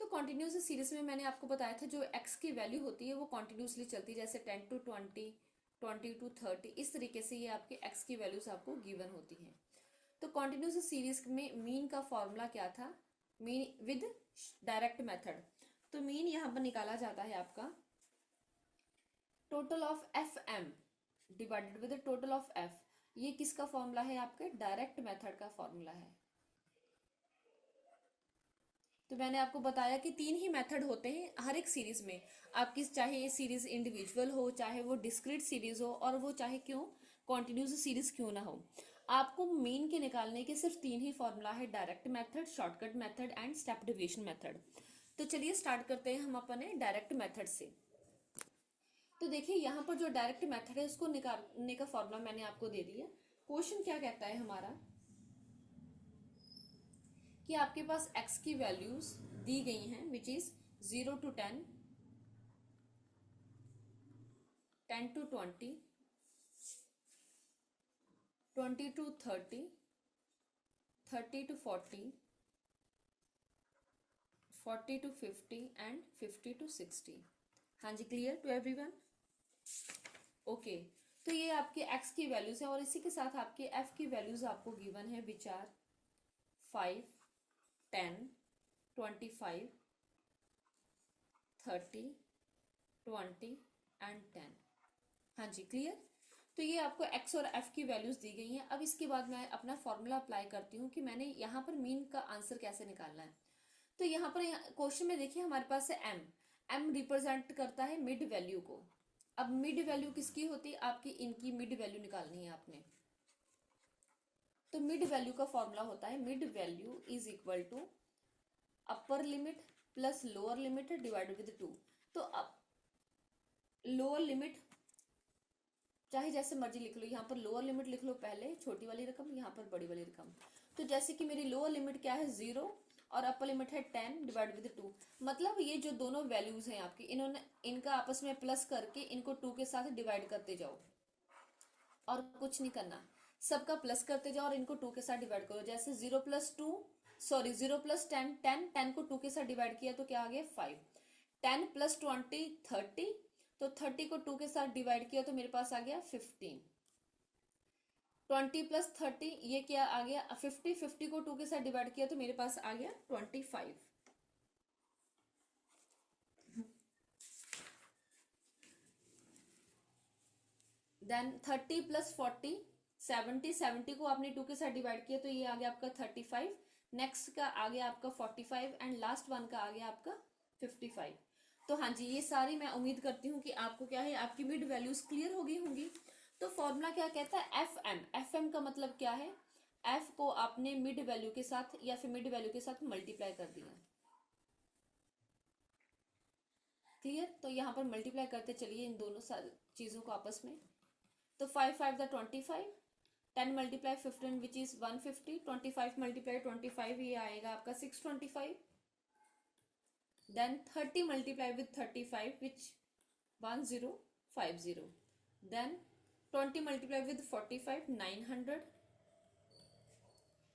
तो कॉन्टिन्यूस सीरीज में मैंने आपको बताया था जो एक्स की वैल्यू होती है वो कॉन्टिन्यूसली चलती है, जैसे 10 to 20, 20 to 30, इस तरीके से ये आपके एक्स की वैल्यूज आपको गिवन होती हैं। तो कॉन्टिन्यूस सीरीज में मीन का फॉर्मूला क्या था, मीन विद डायरेक्ट मेथड। तो मीन यहाँ पर निकाला जाता है आपका total of F M divided with total of F. ये किसका फॉर्मूला है, आपके डायरेक्ट मेथड का फॉर्मूला है। तो मैंने आपको बताया कि तीन ही मेथड होते हैं हर एक सीरीज में, आपकी चाहे ये सीरीज इंडिविजुअल हो, चाहे वो डिस्क्रीट सीरीज हो, और वो चाहे क्यों कॉन्टिन्यूस सीरीज क्यों ना हो, आपको मीन के निकालने के सिर्फ तीन ही फॉर्मूला है, direct method, shortcut method and step division method. तो चलिए स्टार्ट करते हैं हम अपने डायरेक्ट मेथड से। तो देखिए यहाँ पर जो डायरेक्ट मेथड है उसको निकालने का फॉर्मूला मैंने आपको दे दिया। क्वेश्चन क्या कहता है हमारा कि आपके पास x की वैल्यूज दी गई हैं which is 0 to 10, 10 to 20, 20 to 30, 30 to 40, 40 to 50 and 50 to 60। हाँ जी, क्लियर टू एवरीवन? ओके, तो ये आपके x की वैल्यूज है और इसी के साथ आपके f की वैल्यूज आपको गिवन है विच आर 5, 10, 25, 30, 20 एंड 10। हाँ जी, क्लियर। तो ये आपको x और f की वैल्यूज दी गई हैं। अब इसके बाद मैं अपना फॉर्मूला अप्लाई करती हूँ कि मैंने यहाँ पर मीन का आंसर कैसे निकालना है। तो यहाँ पर क्वेश्चन में देखिए हमारे पास है m रिप्रेजेंट करता है मिड वैल्यू को। अब मिड वैल्यू किसकी होती है, आपकी इनकी मिड वैल्यू निकालनी है आपने। तो मिड वैल्यू का फॉर्मूला होता है mid value is equal to upper limit plus lower limit divided with 2। तो अब लोअर लिमिट चाहे जैसे मर्जी लिख लो, यहाँ पर लोअर लिमिट लिख लो पहले छोटी वाली रकम, यहाँ पर बड़ी वाली रकम। तो जैसे कि मेरी लोअर लिमिट क्या है 0 और अपर लिमिट है 10 डिवाइड विद 2। मतलब ये जो दोनों वैल्यूज हैं आपकी, इन्होंने इनका आपस में प्लस करके इनको 2 के साथ डिवाइड करते जाओ और कुछ नहीं करना, सबका प्लस करते जाओ और इनको 2 के साथ डिवाइड करो। जैसे 0 + 2 सॉरी 0 + 10 10 को 2 के साथ डिवाइड किया तो क्या आ गया 5। 10 + 20 30, तो 30 को 2 के साथ डिवाइड किया तो मेरे पास आ गया 15। 20 + 30 ये क्या आ गया 50, 50 को 2 के साथ डिवाइड किया तो मेरे पास आ गया 25। देन 30 + 40 70, 70 को आपने 2 के साथ डिवाइड किया तो ये आ गया आपका 35। नेक्स्ट का आ गया आपका 45 एंड लास्ट वन का आ गया आपका 55। तो हाँ जी, ये सारी मैं उम्मीद करती हूँ कि आपको क्या है, आपकी मिड वैल्यूज क्लियर हो गई होंगी। तो फॉर्मूला क्या कहता है एफ एम का मतलब क्या है, एफ को आपने मिड वैल्यू के साथ या फिर मिड वैल्यू के साथ मल्टीप्लाई कर दिया। क्लियर। तो यहाँ पर मल्टीप्लाई करते चलिए इन दोनों चीजों को आपस में। तो 5 5 द 25, 10 × 15 विच इज 150, 25 × 25 ये आएगा आपका 625। Then 30 × with 35 which 1050। Then 20 × with 45 900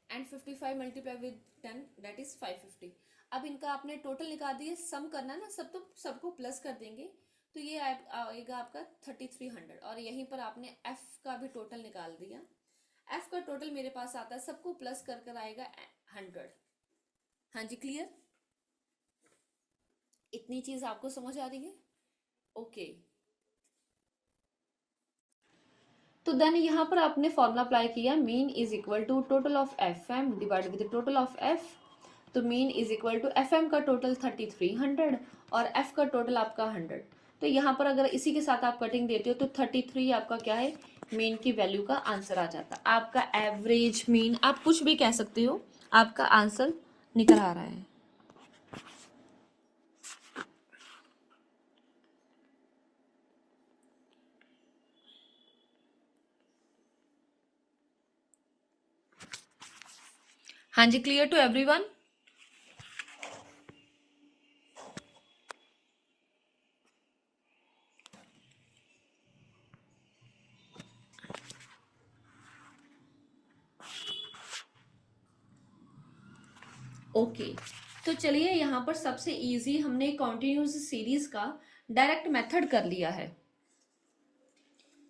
and 55 × with 10 that is 550। अब इनका आपने टोटल निकाल दिए, सम करना ना, सब तो सबको प्लस कर देंगे तो ये आएगा आपका 3300 और यहीं पर आपने एफ का भी टोटल निकाल दिया। एफ का टोटल मेरे पास आता है, सबको प्लस कर आएगा 100। हाँ जी, क्लियर। इतनी चीज आपको समझ आ रही है? ओके। तो देन यहाँ पर आपने फॉर्मूला अप्लाई किया, mean is equal to total of F M divide with total of F. तो mean is equal to F M का टोटल 3300 और एफ का टोटल आपका 100। तो यहाँ पर अगर इसी के साथ आप कटिंग देते हो तो 33 आपका क्या है, मीन की वैल्यू का आंसर आ जाता है। आपका एवरेज मीन आप कुछ भी कह सकते हो, आपका आंसर निकल आ रहा है। हाँ जी, क्लियर टू एवरीवन? ओके। तो चलिए यहाँ पर सबसे इजी हमने कॉन्टिन्यूस सीरीज का डायरेक्ट मेथड कर लिया है।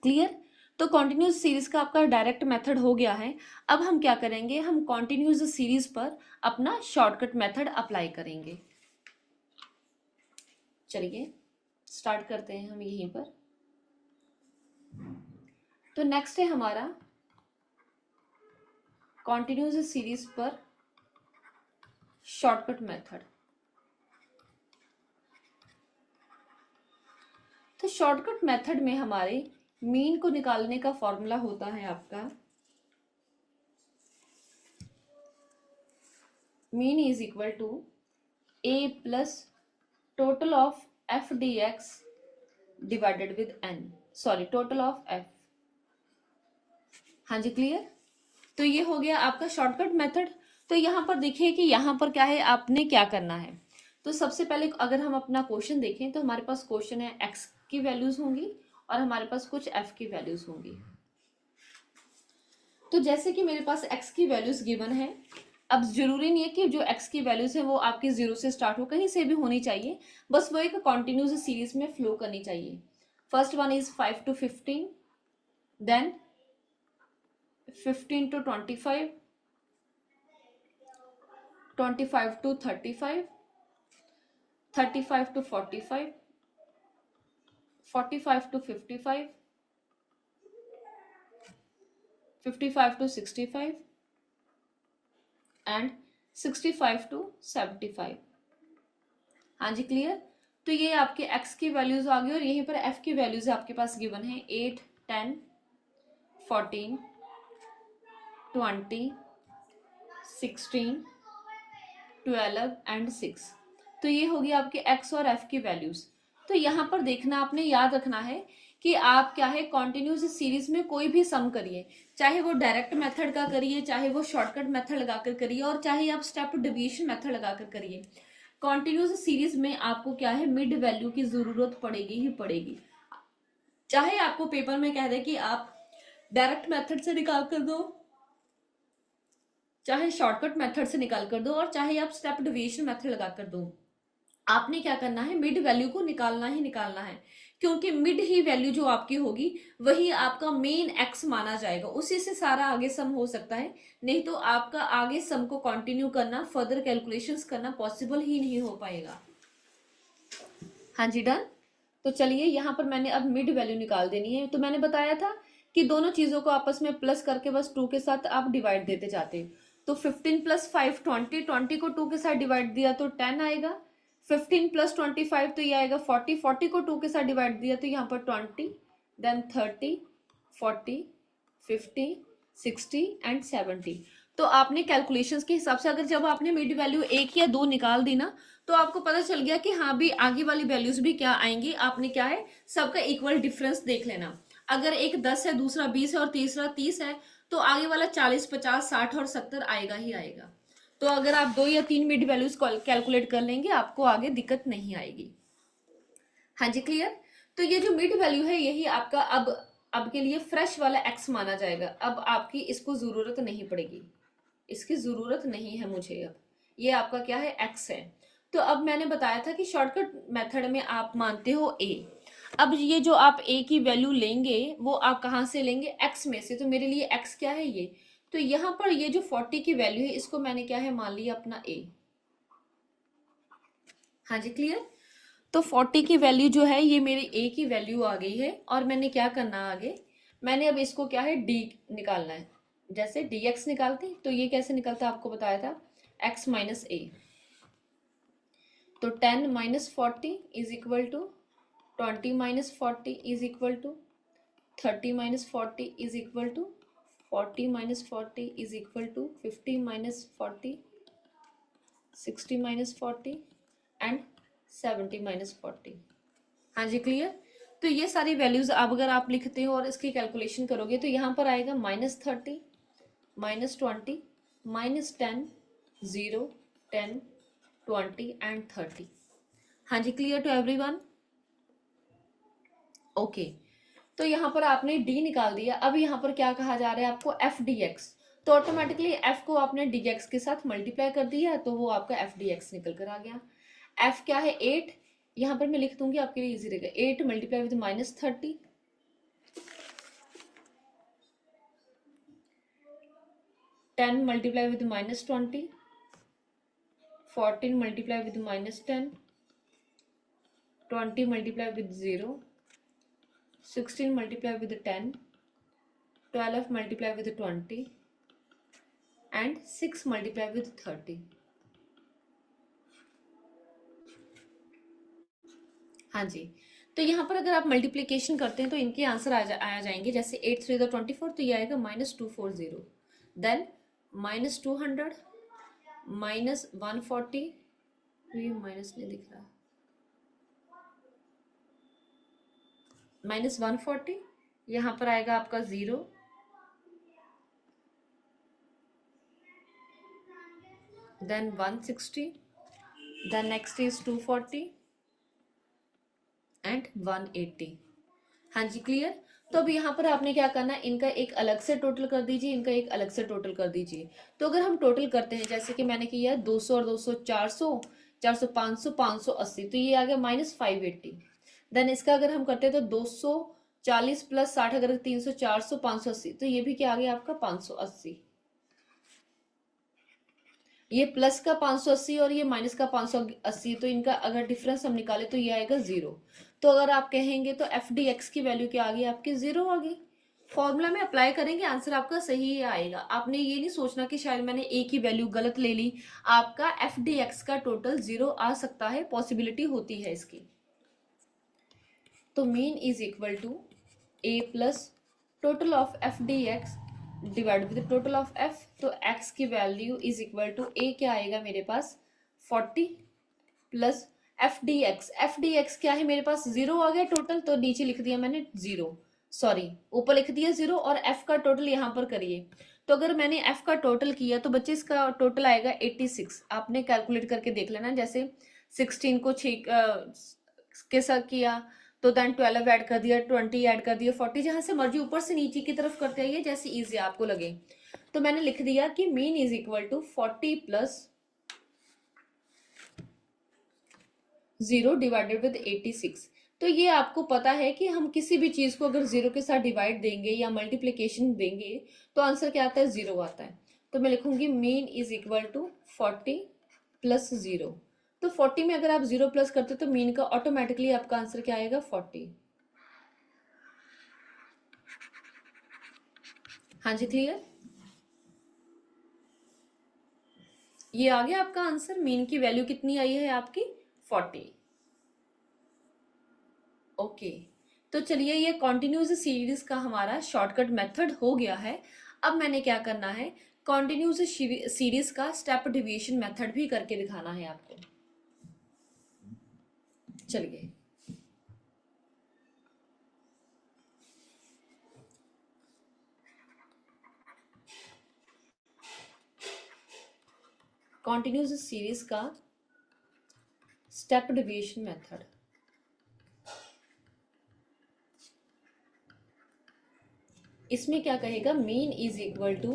क्लियर। तो कॉन्टिन्यूस सीरीज का आपका डायरेक्ट मेथड हो गया है। अब हम क्या करेंगे, हम कॉन्टिन्यूस सीरीज पर अपना शॉर्टकट मेथड अप्लाई करेंगे। चलिए स्टार्ट करते हैं हम यहीं पर। तो नेक्स्ट है हमारा कॉन्टिन्यूस सीरीज पर शॉर्टकट मेथड। तो शॉर्टकट मेथड में हमारे मीन को निकालने का फॉर्मूला होता है आपका mean is equal to A plus total of F D X divided with N, sorry total of F. हाँ जी, क्लियर। तो ये हो गया आपका शॉर्टकट मेथड। तो यहाँ पर देखिए कि यहाँ पर क्या है, आपने क्या करना है। तो सबसे पहले अगर हम अपना क्वेश्चन देखें तो हमारे पास क्वेश्चन है एक्स की वैल्यूज होंगी और हमारे पास कुछ एफ की वैल्यूज होंगी। तो जैसे कि मेरे पास एक्स की वैल्यूज गिवन है, अब जरूरी नहीं है कि जो एक्स की वैल्यूज है वो आपकी 0 से स्टार्ट हो, कहीं से भी होनी चाहिए, बस वो एक कॉन्टिन्यूस सीरीज में फ्लो करनी चाहिए। First one is 5 to 15, then 15 to 25, 25 to 35, 35 to 45, 45 to 55, 55 to 65 and 65 to 75। हाँ जी क्लियर। तो ये आपके x की वैल्यूज आ गई और यहीं पर f की वैल्यूज आपके पास गिवन है 8, 10, 14, 20, 16, 12 एंड 6। तो ये होगी आपके x और f की वैल्यूज। तो यहाँ पर देखना, आपने याद रखना है कि आप क्या है कॉन्टिन्यूस सीरीज में कोई भी सम करिए, चाहे वो डायरेक्ट मेथड का करिए, चाहे वो शॉर्टकट मेथड लगाकर करिए, और चाहे आप स्टेप डिवीजन मेथड लगाकर करिए, कॉन्टिन्यूस सीरीज में आपको क्या है मिड वैल्यू की जरूरत पड़ेगी ही पड़ेगी। चाहे आपको पेपर में कह दे कि आप डायरेक्ट मेथड से निकाल कर दो, चाहे शॉर्टकट मेथड से निकाल कर दो, और चाहे आप स्टेप डिवीजन मेथड लगा कर दो, आपने क्या करना है मिड वैल्यू को निकालना ही निकालना है, क्योंकि मिड ही वैल्यू जो आपकी होगी वही आपका मेन एक्स माना जाएगा, उसी से सारा आगे सम हो सकता है। नहीं तो आपका आगे सम को कंटिन्यू करना, फर्दर कैलकुलेशंस करना पॉसिबल ही नहीं हो पाएगा। हाँ जी डन। तो चलिए यहाँ पर मैंने अब मिड वैल्यू निकाल देनी है। तो मैंने बताया था कि दोनों चीजों को आपस में प्लस करके बस 2 के साथ आप डिवाइड देते जाते। तो 15 + 5 20, 20 को 2 के साथ डिवाइड दिया तो 10 आएगा। 15 + 25 तो ये आएगा 40, 40 को 2 के साथ डिवाइड दिया तो यहाँ पर 20, देन 30, 40, 50, 60 एंड 70। तो आपने कैलकुलेशंस के हिसाब से अगर जब आपने मिड वैल्यू 1 या 2 निकाल दी ना, तो आपको पता चल गया कि हाँ भी आगे वाली वैल्यूज भी क्या आएंगी। आपने क्या है सबका इक्वल डिफरेंस देख लेना। अगर एक 10 है, दूसरा 20 है और तीसरा 30 है, तो आगे वाला 40, 50, 60 और 70 आएगा ही आएगा। तो अगर आप 2 या 3 मिड वैल्यूज कैलकुलेट कर लेंगे, आपको आगे दिक्कत नहीं आएगी। हाँ जी क्लियर। तो ये जो मिड वैल्यू है यही आपका अब के लिए फ्रेश वाला एक्स माना जाएगा। अब आपकी इसको जरूरत नहीं पड़ेगी, इसकी जरूरत नहीं है मुझे। अब ये आपका क्या है एक्स है। तो अब मैंने बताया था कि शॉर्टकट मेथड में आप मानते हो ए। अब ये जो आप ए की वैल्यू लेंगे वो आप कहाँ से लेंगे, एक्स में से। तो मेरे लिए एक्स क्या है ये, तो यहाँ पर ये जो 40 की वैल्यू है इसको मैंने क्या है मान लिया अपना ए। हाँ जी क्लियर। तो 40 की वैल्यू जो है ये मेरी ए की वैल्यू आ गई है, और मैंने क्या करना आगे, मैंने अब इसको क्या है डी निकालना है। जैसे डी एक्स निकालते तो ये कैसे निकलता आपको बताया था, एक्स माइनस ए। तो 10 - 40 is equal to 20 - 40 is equal to 30 - 40 is equal to 40 - 40 is equal to 50 - 40, 60 - 40 and 70 - 40। हाँ जी क्लियर। तो ये सारी वैल्यूज अब अगर आप लिखते हो और इसकी कैलकुलेशन करोगे तो यहाँ पर आएगा -30, -20, -10, 0, 10, 20 एंड 30। हाँ जी क्लियर टू एवरीवन। ओके। तो यहाँ पर आपने डी निकाल दिया। अब यहाँ पर क्या कहा जा रहा है आपको, एफ डी एक्स। तो ऑटोमेटिकली एफ को आपने डी एक्स के साथ मल्टीप्लाई कर दिया तो वो आपका एफ डी एक्स निकल कर आ गया। एफ क्या है 8, यहाँ पर मैं लिख दूंगी आपके लिए इजी रहेगा। 8 multiply with -30, 10 multiply with -20, 14 multiply with -10, 20 multiply with 0, 16 multiply with 10, 12 multiply with 20 and 6 multiply with 30। हाँ जी। तो यहाँ पर अगर आप मल्टीप्लीकेशन करते हैं तो इनके आंसर आ जाएंगे। जैसे 8 3 24, तो ये आएगा -240, देन -200, -140, ये माइनस नहीं दिख रहा, -140, यहाँ पर आएगा आपका 0, then 160, then next is 240 and 180। हाँ जी क्लियर। तो अब यहाँ पर आपने क्या करना है, इनका एक अलग से टोटल कर दीजिए, इनका एक अलग से टोटल कर दीजिए। तो अगर हम टोटल करते हैं जैसे कि मैंने किया 200 और 200, 400, 400 500, 580, तो ये आ गया -580। देन इसका अगर हम करते हैं तो 200, 40 प्लस 60 अगर 300, 400, 580, तो ये भी क्या आ गया आपका 580। ये प्लस का 580 और ये माइनस का 580, तो इनका अगर डिफरेंस हम निकाले तो ये आएगा 0। तो अगर आप कहेंगे तो एफ डी एक्स की वैल्यू क्या आ गई आपकी, 0 आ गई। फॉर्मूला में अप्लाई करेंगे, आंसर आपका सही ही आएगा। आपने ये नहीं सोचना कि शायद मैंने ए की वैल्यू गलत ले ली। आपका एफ डी एक्स का टोटल 0 आ सकता है, पॉसिबिलिटी होती है इसकी। तो mean is equal to A plus total of F D X divide with total of F. तो एक्स की value is equal to A क्या आएगा मेरे पास 40 plus F D X. F D X क्या है मेरे पास 0 आ गया टोटल, तो नीचे लिख दिया मैंने 0, सॉरी ऊपर लिख दिया 0, और एफ का टोटल यहाँ पर करिए। तो अगर मैंने एफ का टोटल किया तो बच्चे इसका टोटल आएगा 86। आपने कैलकुलेट करके देख लेना, जैसे 16 को 6 के साथ किया तो देन 12 ऐड कर दिया, 20 ऐड कर दिया, 40, जहां से मर्जी ऊपर से नीचे की तरफ करते आइए जैसे इजी आपको लगे। तो मैंने लिख दिया कि mean is equal to 40 plus 0 divided with 86। तो ये आपको पता है कि हम किसी भी चीज को अगर 0 के साथ डिवाइड देंगे या मल्टीप्लीकेशन देंगे तो आंसर क्या आता है, 0 आता है। तो मैं लिखूंगी mean is equal to 40 plus 0। तो 40 में अगर आप 0 प्लस करते हो तो मीन का ऑटोमेटिकली आपका आंसर क्या आएगा, 40। हाँ जी, क्लियर। ये आ गया आपका आंसर। मीन की वैल्यू कितनी आई है आपकी, 40। ओके, तो चलिए ये कॉन्टिन्यूस सीरीज का हमारा शॉर्टकट मेथड हो गया है। अब मैंने क्या करना है, कॉन्टिन्यूस सीरीज का स्टेप डिविएशन मेथड भी करके दिखाना है आपको। चलिए, कॉन्टिन्यूस सीरीज का स्टेप डिविएशन मेथड। इसमें क्या कहेगा, mean is equal to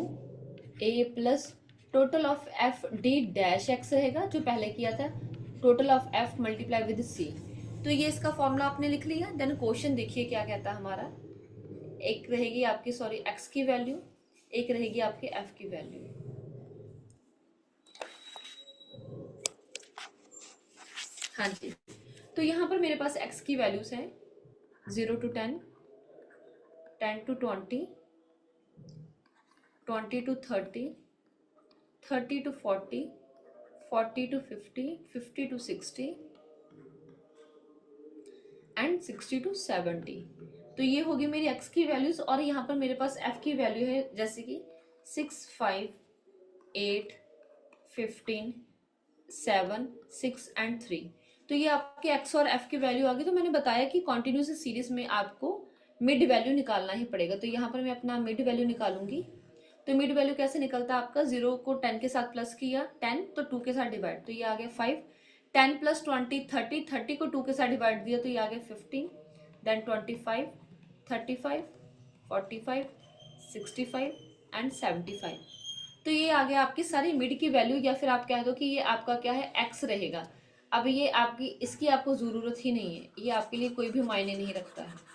A plus total of F D dash X रहेगा, जो पहले किया था total of F multiply with C. तो ये इसका फॉर्मूला आपने लिख लिया। देन क्वेश्चन देखिए क्या कहता है हमारा। एक रहेगी आपकी, सॉरी, एक्स की वैल्यू, एक रहेगी आपकी एफ की वैल्यू। हाँ जी, तो यहाँ पर मेरे पास एक्स की वैल्यूज हैं 0 to 10, 10 to 20, 20 to 30, 30 to 40, 40 to 50, 50 to 60 and 60 to 70। तो ये होगी मेरी एक्स की वैल्यूज। और यहाँ पर मेरे पास एफ की वैल्यू है जैसे कि 6, 5, 8, 15, 7, 6 एंड 3। तो ये आपके एक्स और एफ की वैल्यू आ गई। तो मैंने बताया कि कॉन्टिन्यूस सीरीज में आपको मिड वैल्यू निकालना ही पड़ेगा। तो यहाँ पर मैं अपना मिड वैल्यू निकालूंगी। तो मिड वैल्यू कैसे निकलता है आपका, 0 को 10 के साथ प्लस किया, 10 तो 2 के साथ डिवाइड, तो ये आ गया 5। 10 प्लस 20 30, 30 को 2 के साथ डिवाइड दिया तो ये आ गया 15। Then 25, 35, 45, 65 and 75। तो ये आ गया आपकी सारी मिड की वैल्यू, या फिर आप कह दो कि ये आपका क्या है, एक्स रहेगा। अब ये आपकी, इसकी आपको जरूरत ही नहीं है, ये आपके लिए कोई भी मायने नहीं रखता है।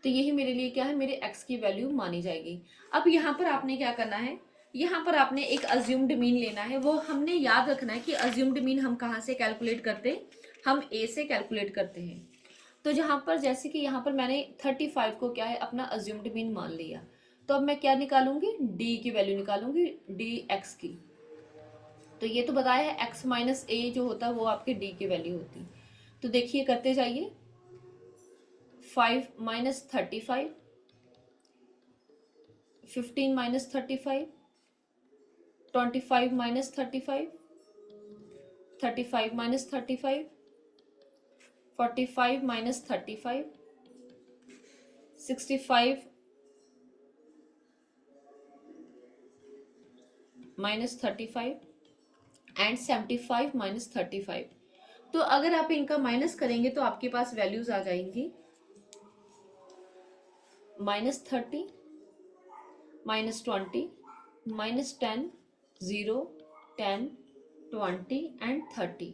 तो यही मेरे लिए क्या है, मेरे एक्स की वैल्यू मानी जाएगी। अब यहाँ पर आपने क्या करना है, यहाँ पर आपने एक अज्यूम्ड मीन लेना है। वो हमने याद रखना है कि अज्यूम्ड मीन हम कहाँ से कैलकुलेट करते हैं, हम ए से कैलकुलेट करते हैं। तो जहाँ पर जैसे कि यहाँ पर मैंने 35 को क्या है अपना अज्यूम्ड मीन मान लिया, तो अब मैं क्या निकालूंगी, डी की वैल्यू निकालूंगी, डी एक्स की। तो ये तो बताया है एक्स माइनस ए जो होता है वो आपके डी की वैल्यू होती। तो देखिए करते जाइए, 5 minus 35, 15 minus 35, 25 minus 35, 35 minus 35, 45 minus 35, 65 minus 35 and 75 minus 35। तो अगर आप इनका माइनस करेंगे तो आपके पास वैल्यूज आ जाएंगी -30, -20, -10, 0, 10, 20 एंड 30।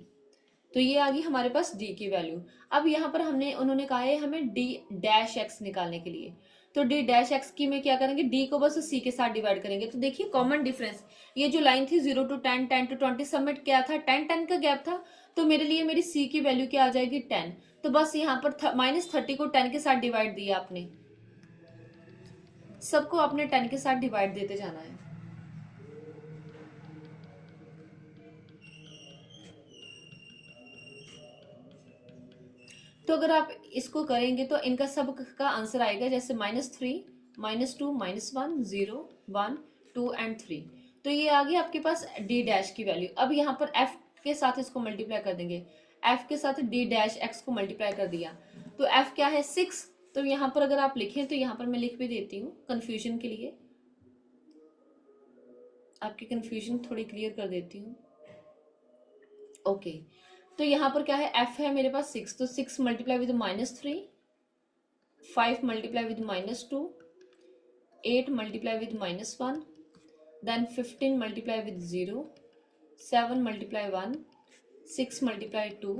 तो ये आ गई हमारे पास डी की वैल्यू। अब यहाँ पर उन्होंने कहा है हमें डी डैश एक्स निकालने के लिए, तो डी डैश एक्स की में क्या करेंगे, डी को बस सी के साथ डिवाइड करेंगे। तो देखिए कॉमन डिफरेंस, ये जो लाइन थी 0 to 10, 10 to 20 सब में क्या था, 10 का गैप था। तो मेरे लिए मेरी सी की वैल्यू क्या आ जाएगी, 10। तो बस यहाँ पर -30 को 10 के साथ डिवाइड दिया आपने, सबको आपने 10 के साथ डिवाइड देते जाना है। तो अगर आप इसको करेंगे तो इनका सब का आंसर आएगा, जैसे -3, -2, -1, 0, 1, 2 एंड 3। तो ये आ गई आपके पास डी डैश की वैल्यू। अब यहाँ पर एफ के साथ इसको मल्टीप्लाई कर देंगे, एफ के साथ डी डैश एक्स को मल्टीप्लाई कर दिया, तो एफ क्या है 6। तो यहाँ पर अगर आप लिखें तो यहाँ पर मैं लिख भी देती हूँ कंफ्यूजन के लिए, आपकी कंफ्यूजन थोड़ी क्लियर कर देती हूँ। ओके, तो यहाँ पर क्या है, एफ है मेरे पास 6, तो 6 multiply with -3, 5 multiply with -2, 8 multiply with -1, then 15 multiply with 0, 7 multiply 1, 6 multiply 2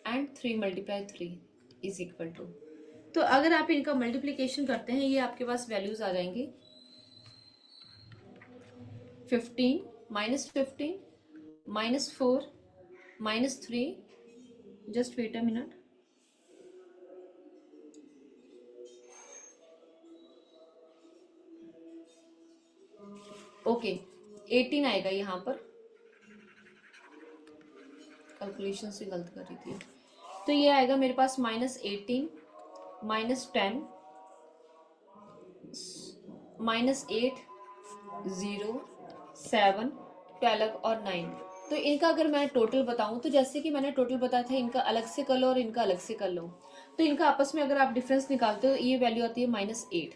and 3 multiply 3 is equal to. तो अगर आप इनका मल्टीप्लीकेशन करते हैं, ये आपके पास वैल्यूज आ जाएंगी 15, -15, -4, -3, just wait a minute, okay 18 आएगा यहाँ पर, कैलकुलेशन से गलत कर रही थी। तो ये आएगा मेरे पास -18, -10, -8, 0, 7, 12 और 9। तो इनका अगर मैं टोटल बताऊं, तो जैसे कि मैंने टोटल बताया था, इनका अलग से कर लो और इनका अलग से कर लो, तो इनका आपस में अगर आप डिफरेंस निकालते हो, ये वैल्यू आती है -8।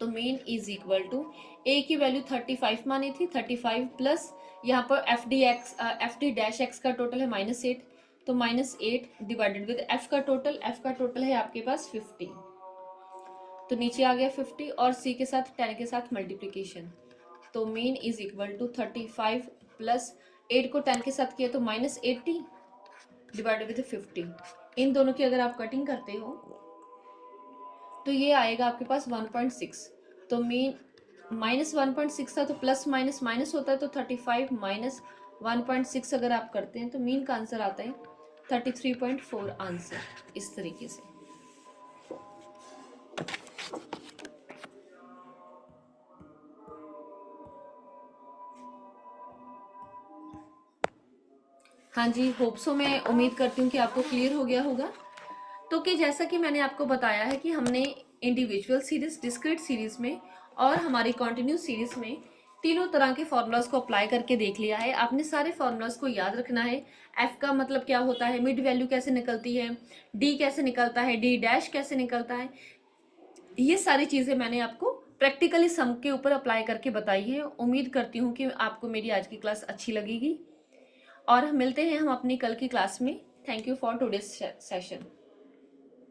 तो mean is equal to, A की वैल्यू 35 मानी थी, 35 प्लस यहाँ पर एफ डी डैश एक्स का टोटल है -8, तो -8 डिवाइडेड विद एफ का टोटल है आपके पास 50, तो नीचे आ गया 50 और सी के साथ 10 के साथ मल्टीप्लीकेशन, तो mean is equal to 35 plus 8 को 10 के साथ किया तो -80 डिवाइडेड विद 50। इन दोनों की अगर आप कटिंग करते हो तो ये आएगा आपके पास 1.6। तो मीन -1.6 था, तो प्लस माइनस माइनस होता है, तो 35 माइनस 1.6 अगर आप करते हैं तो मीन का आंसर आता है 33.4 आंसर, इस तरीके से। हाँ जी, होप सो, मैं उम्मीद करती हूँ कि आपको क्लियर हो गया होगा। तो कि जैसा कि मैंने आपको बताया है कि हमने इंडिविजुअल सीरीज, डिस्क्रीट सीरीज में और हमारी कंटिन्यूस सीरीज में तीनों तरह के फॉर्मूलाज को अप्लाई करके देख लिया है। आपने सारे फॉर्मूलाज को याद रखना है। एफ का मतलब क्या होता है, मिड वैल्यू कैसे निकलती है, डी कैसे निकलता है, डी डैश कैसे निकलता है, ये सारी चीजें मैंने आपको प्रैक्टिकली सम के ऊपर अप्लाई करके बताई है। उम्मीद करती हूँ कि आपको मेरी आज की क्लास अच्छी लगेगी और मिलते हैं हम अपनी कल की क्लास में। Thank you for today's session.